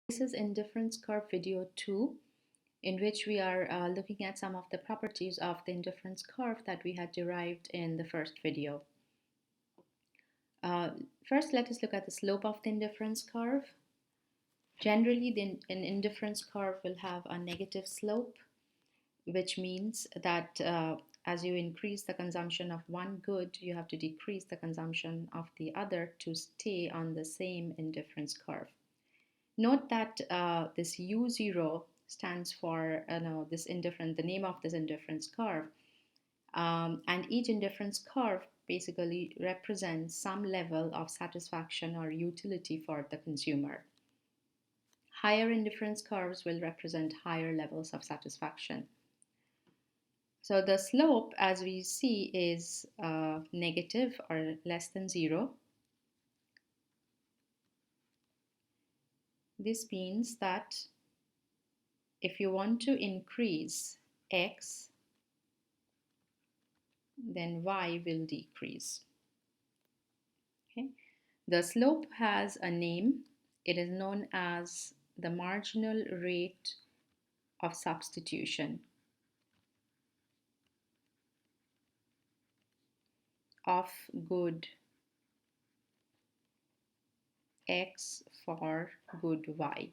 This is indifference curve video 2, in which we are looking at some of the properties of the indifference curve that we had derived in the first video. Uh, First, let us look at the slope of the indifference curve. Generally, an indifference curve will have a negative slope, which means that as you increase the consumption of one good, you have to decrease the consumption of the other to stay on the same indifference curve. Note that this U0 stands for the name of this indifference curve. And each indifference curve basically represents some level of satisfaction or utility for the consumer. Higher indifference curves will represent higher levels of satisfaction. So the slope, as we see, is negative or less than 0. This means that if you want to increase x, then y will decrease. Okay? The slope has a name. It is known as the marginal rate of substitution of good x for good y.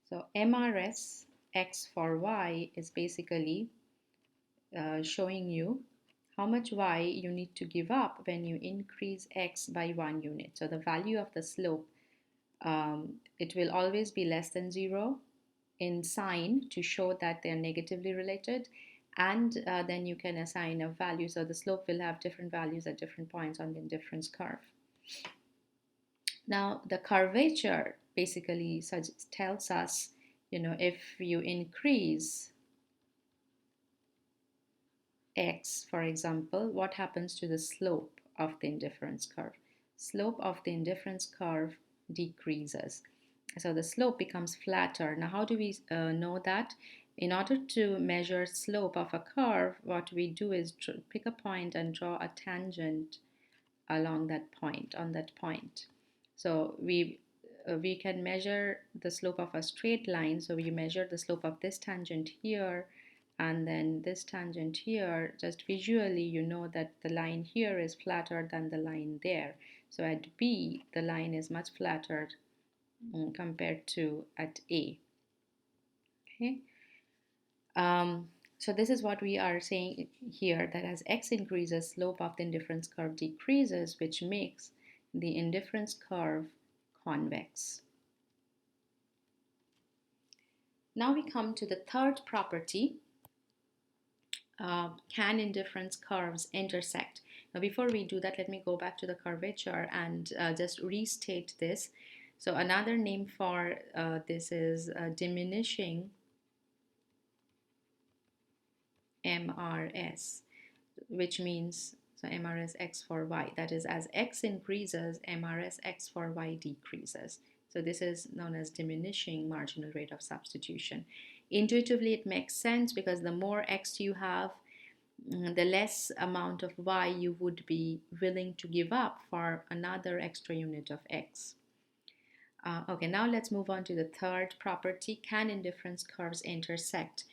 So MRS x for y is basically showing you how much y you need to give up when you increase x by 1 unit. So the value of the slope, it will always be less than 0 in sign to show that they are negatively related, and then you can assign a value. So the slope will have different values at different points on the indifference curve. Now the curvature basically tells us, if you increase x, for example, what happens to the slope of the indifference curve? Slope of the indifference curve decreases. So the slope becomes flatter. Now, how do we know that? In order to measure slope of a curve, what we do is pick a point and draw a tangent along that point, on that point. So we can measure the slope of a straight line. So we measure the slope of this tangent here and then this tangent here. Just visually, you know that the line here is flatter than the line there. So at B, the line is much flatter compared to at A. Okay. So this is what we are saying here, that as x increases, slope of the indifference curve decreases, which makes the indifference curve convex. Now we come to the third property. Can indifference curves intersect? Now before we do that, let me go back to the curvature and just restate this. So another name for this is diminishing MRS, which means, so MRS x for y, that is, as x increases, MRS x for y decreases. So this is known as diminishing marginal rate of substitution. Intuitively, it makes sense because the more x you have, the less amount of y you would be willing to give up for another extra unit of x. Okay, now let's move on to the third property. Can indifference curves intersect?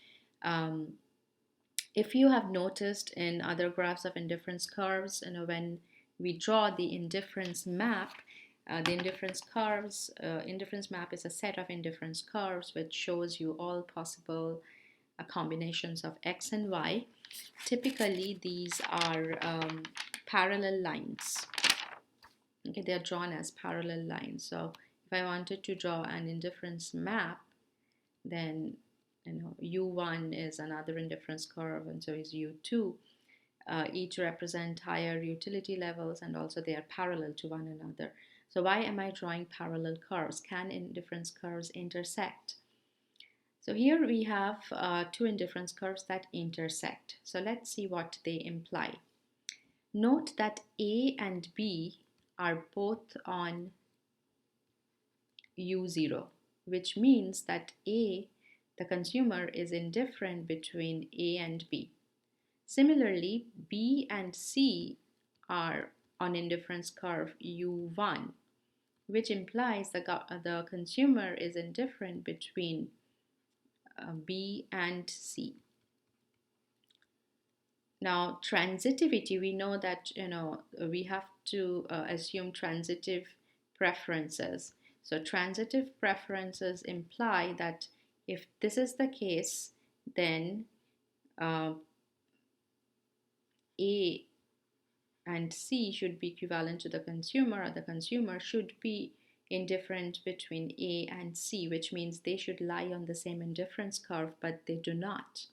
If you have noticed in other graphs of indifference curves, when we draw the indifference map, the indifference map is a set of indifference curves which shows you all possible combinations of x and y. Typically, these are parallel lines. Okay, they are drawn as parallel lines. So if I wanted to draw an indifference map, then U1 is another indifference curve, and so is U2. Each represent higher utility levels, and also they are parallel to one another. So why am I drawing parallel curves? Can indifference curves intersect? So here we have two indifference curves that intersect. So let's see what they imply. Note that A and B are both on U0, which means that A, the consumer, is indifferent between A and B. Similarly, B and C are on indifference curve U1, which implies the consumer is indifferent between B and C. Now, transitivity, we know that, we have to assume transitive preferences. So transitive preferences imply that if this is the case, then uh, A and C should be equivalent to the consumer, or the consumer should be indifferent between A and C, which means they should lie on the same indifference curve, but they do not.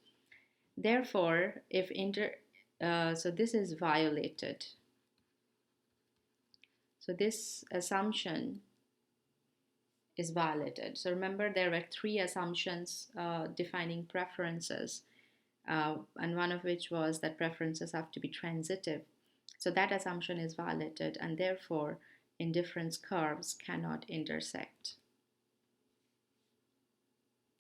Therefore, so this is violated. So this assumption is violated. So remember, there were three assumptions defining preferences, and one of which was that preferences have to be transitive. So that assumption is violated, and therefore indifference curves cannot intersect.